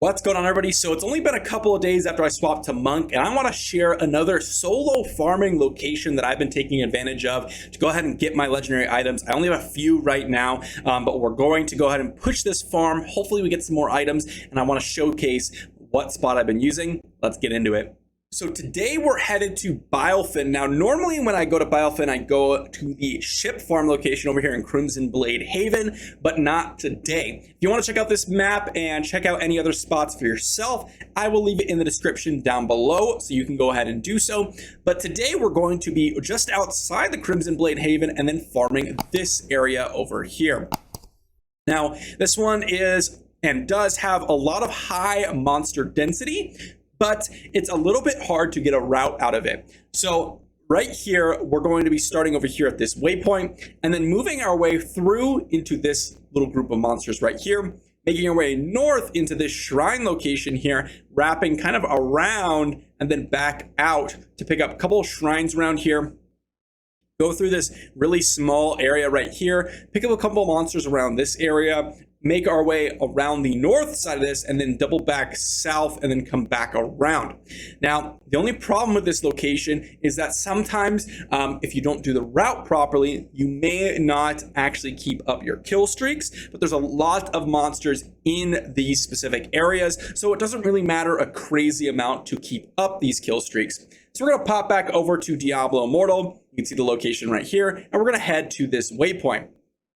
What's going on, everybody? So it's only been a couple of days after I swapped to Monk, and I want to share another solo farming location that I've been taking advantage of to go ahead and get my legendary items. I only have a few right now, but we're going to go ahead and push this farm. Hopefully we get some more items, and I want to showcase what spot I've been using. Let's get into it. So today we're headed to Bilefin. Now, normally when I go to Bilefin, I go to the ship farm location over here in Crimson Blade Haven, but not today. If you want to check out this map and check out any other spots for yourself, I will leave it in the description down below so you can go ahead and do so. But today we're going to be just outside the Crimson Blade Haven and then farming this area over here. Now, this one is and does have a lot of high monster density, but it's a little bit hard to get a route out of it. So right here, we're going to be starting over here at this waypoint and then moving our way through into this little group of monsters right here, making our way north into this shrine location here, wrapping kind of around and then back out to pick up a couple of shrines around here. Go through this really small area right here, pick up a couple of monsters around this area, make our way around the north side of this and then double back south and then come back around. Now, the only problem with this location is that sometimes if you don't do the route properly, you may not actually keep up your kill streaks, but there's a lot of monsters in these specific areas, so it doesn't really matter a crazy amount to keep up these kill streaks. So we're gonna pop back over to Diablo Immortal. You can see the location right here, and we're gonna head to this waypoint.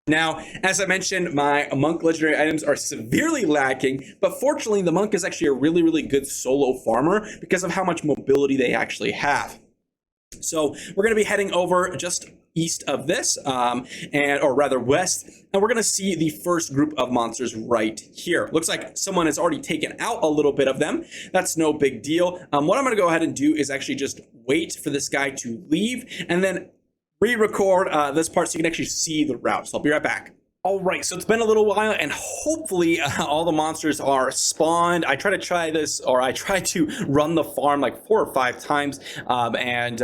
Now, as I mentioned, my Monk legendary items are severely lacking, but fortunately the Monk is actually a really good solo farmer because of how much mobility they actually have. So we're going to be heading over just east of this, or rather west, and we're going to see the first group of monsters right here. Looks like someone has already taken out a little bit of them. That's no big deal. What I'm going to go ahead and do is actually just wait for this guy to leave and then re-record this part so you can actually see the route. So I'll be right back. All right, so it's been a little while and hopefully all the monsters are spawned. I tried to run the farm like 4 or 5 times and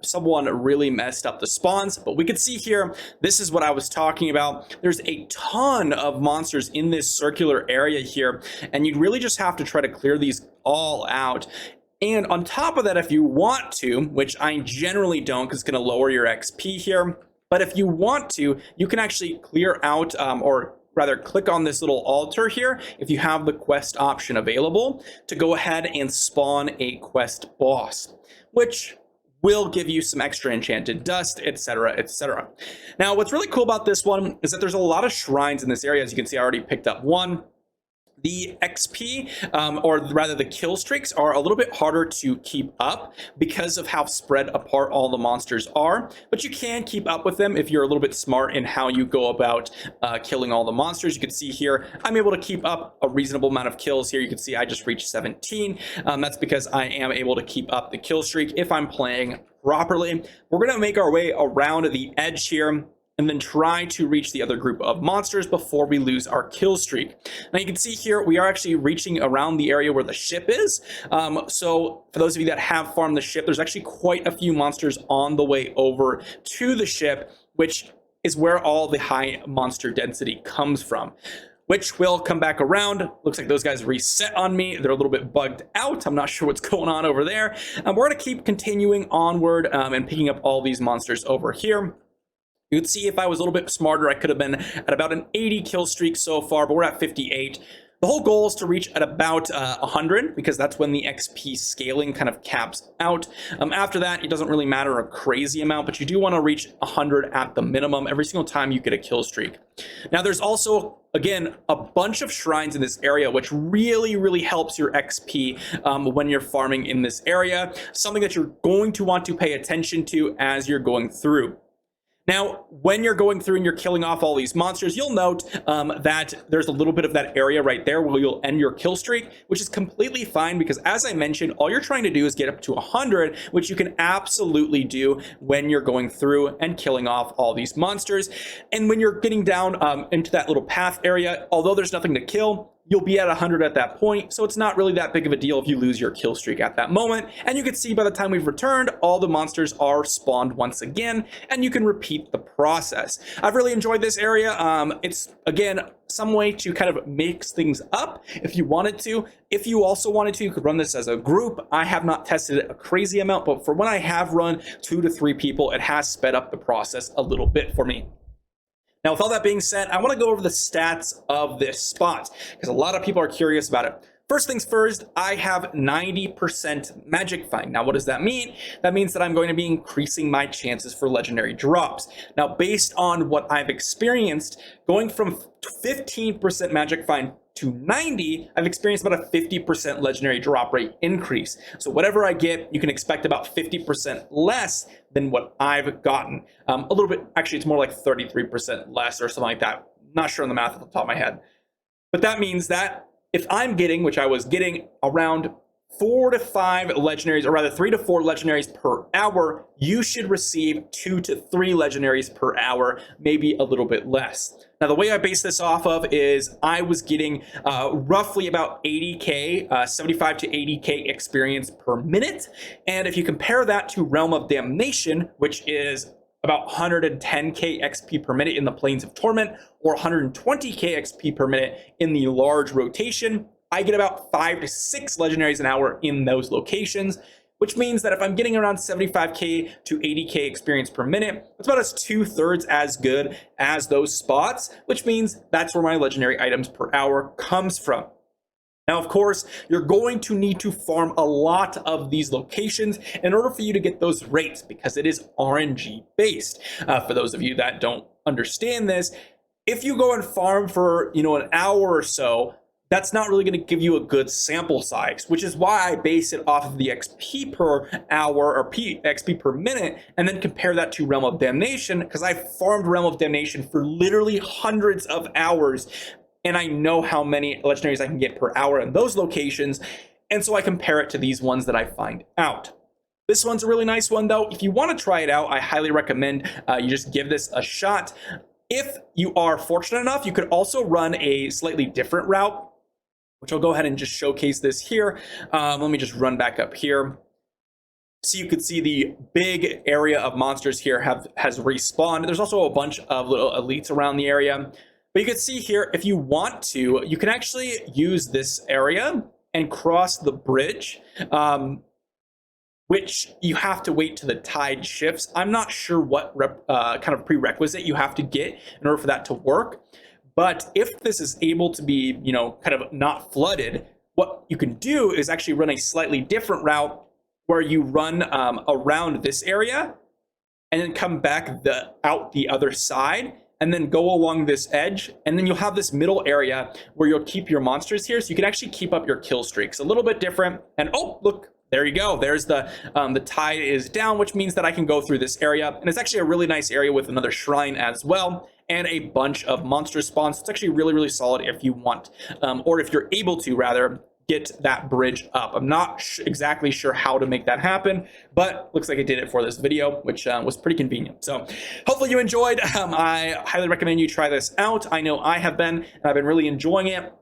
someone really messed up the spawns, but we could see here, this is what I was talking about. There's a ton of monsters in this circular area here, and you'd really just have to try to clear these all out. And on top of that, if you want to, which I generally don't because it's going to lower your XP here, but if you want to, you can actually clear out or rather click on this little altar here if you have the quest option available to go ahead and spawn a quest boss, which will give you some extra enchanted dust, etc, etc. Now, what's really cool about this one is that there's a lot of shrines in this area. As you can see, I already picked up one. The XP, or rather the kill streaks, are a little bit harder to keep up because of how spread apart all the monsters are, but you can keep up with them if you're a little bit smart in how you go about killing all the monsters. You can see here, I'm able to keep up a reasonable amount of kills here. You can see I just reached 17. That's because I am able to keep up the kill streak if I'm playing properly. We're gonna make our way around the edge here and then try to reach the other group of monsters before we lose our kill streak. Now you can see here, we are actually reaching around the area where the ship is. So for those of you that have farmed the ship, there's actually quite a few monsters on the way over to the ship, which is where all the high monster density comes from, which will come back around. Looks like those guys reset on me. They're a little bit bugged out. I'm not sure what's going on over there. We're gonna keep continuing onward and picking up all these monsters over here. You would see if I was a little bit smarter, I could have been at about an 80 kill streak so far, but we're at 58. The whole goal is to reach at about 100 because that's when the XP scaling kind of caps out. After that, it doesn't really matter a crazy amount, but you do want to reach 100 at the minimum every single time you get a kill streak. Now, there's also, again, a bunch of shrines in this area, which really helps your XP when you're farming in this area. Something that you're going to want to pay attention to as you're going through. Now, when you're going through and you're killing off all these monsters, you'll note that there's a little bit of that area right there where you'll end your kill streak, which is completely fine because, as I mentioned, all you're trying to do is get up to 100, which you can absolutely do when you're going through and killing off all these monsters. And when you're getting down into that little path area, although there's nothing to kill, you'll be at 100 at that point, so it's not really that big of a deal if you lose your kill streak at that moment. And you can see by the time we've returned, all the monsters are spawned once again, and you can repeat the process. I've really enjoyed this area. It's, again, some way to kind of mix things up if you wanted to. If you also wanted to, you could run this as a group. I have not tested it a crazy amount, but for when I have run 2 to 3 people, it has sped up the process a little bit for me. Now, with all that being said, I want to go over the stats of this spot because a lot of people are curious about it. First things first, I have 90% magic find. Now, what does that mean? That means that I'm going to be increasing my chances for legendary drops. Now, based on what I've experienced, going from 15% magic find to 90, I've experienced about a 50% legendary drop rate increase. So whatever I get, you can expect about 50% less than what I've gotten. A little bit, actually, it's more like 33% less or something like that. Not sure on the math at the top of my head. But that means that if I'm getting, which I was getting around 4 to 5 legendaries, or rather 3 to 4 legendaries per hour, you should receive 2 to 3 legendaries per hour, maybe a little bit less. Now, the way I base this off of is I was getting roughly about 80k, 75 to 80k experience per minute. And if you compare that to Realm of Damnation, which is about 110k XP per minute in the Plains of Torment, or 120k XP per minute in the large rotation, I get about 5 to 6 legendaries an hour in those locations, which means that if I'm getting around 75k to 80k experience per minute, it's about as 2/3 as good as those spots, which means that's where my legendary items per hour comes from. Now, of course, you're going to need to farm a lot of these locations in order for you to get those rates, because it is RNG based. For those of you that don't understand this, if you go and farm for, an hour or so, that's not really going to give you a good sample size, which is why I base it off of the XP per hour or XP per minute, and then compare that to Realm of Damnation, because I farmed Realm of Damnation for literally hundreds of hours, and I know how many legendaries I can get per hour in those locations, and so I compare it to these ones that I find out. This one's a really nice one, though. If you want to try it out, I highly recommend you just give this a shot. If you are fortunate enough, you could also run a slightly different route, which I'll go ahead and just showcase this here. Let me just run back up here. So you can see the big area of monsters here has respawned. There's also a bunch of little elites around the area. But you can see here, if you want to, you can actually use this area and cross the bridge, which you have to wait till the tide shifts. I'm not sure what kind of prerequisite you have to get in order for that to work. But if this is able to be, kind of not flooded, what you can do is actually run a slightly different route where you run around this area and then come back out the other side and then go along this edge. And then you'll have this middle area where you'll keep your monsters here. So you can actually keep up your kill streaks. A little bit different. And oh, look, there you go. There's the tide is down, which means that I can go through this area. And it's actually a really nice area with another shrine as well, and a bunch of monster spawns. It's actually really, really solid if you want, or if you're able to, rather, get that bridge up. I'm not exactly sure how to make that happen, but looks like I did it for this video, which was pretty convenient. So hopefully you enjoyed. I highly recommend you try this out. I know I have been, and I've been really enjoying it.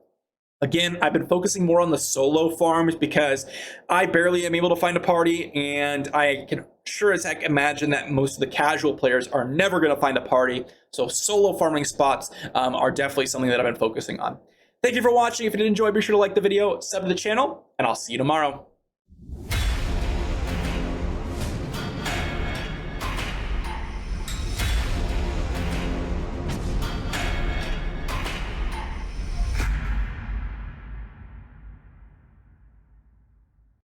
Again, I've been focusing more on the solo farms because I barely am able to find a party, and I can sure as heck imagine that most of the casual players are never going to find a party. So solo farming spots are definitely something that I've been focusing on. Thank you for watching. If you did enjoy, be sure to like the video, sub to the channel, and I'll see you tomorrow.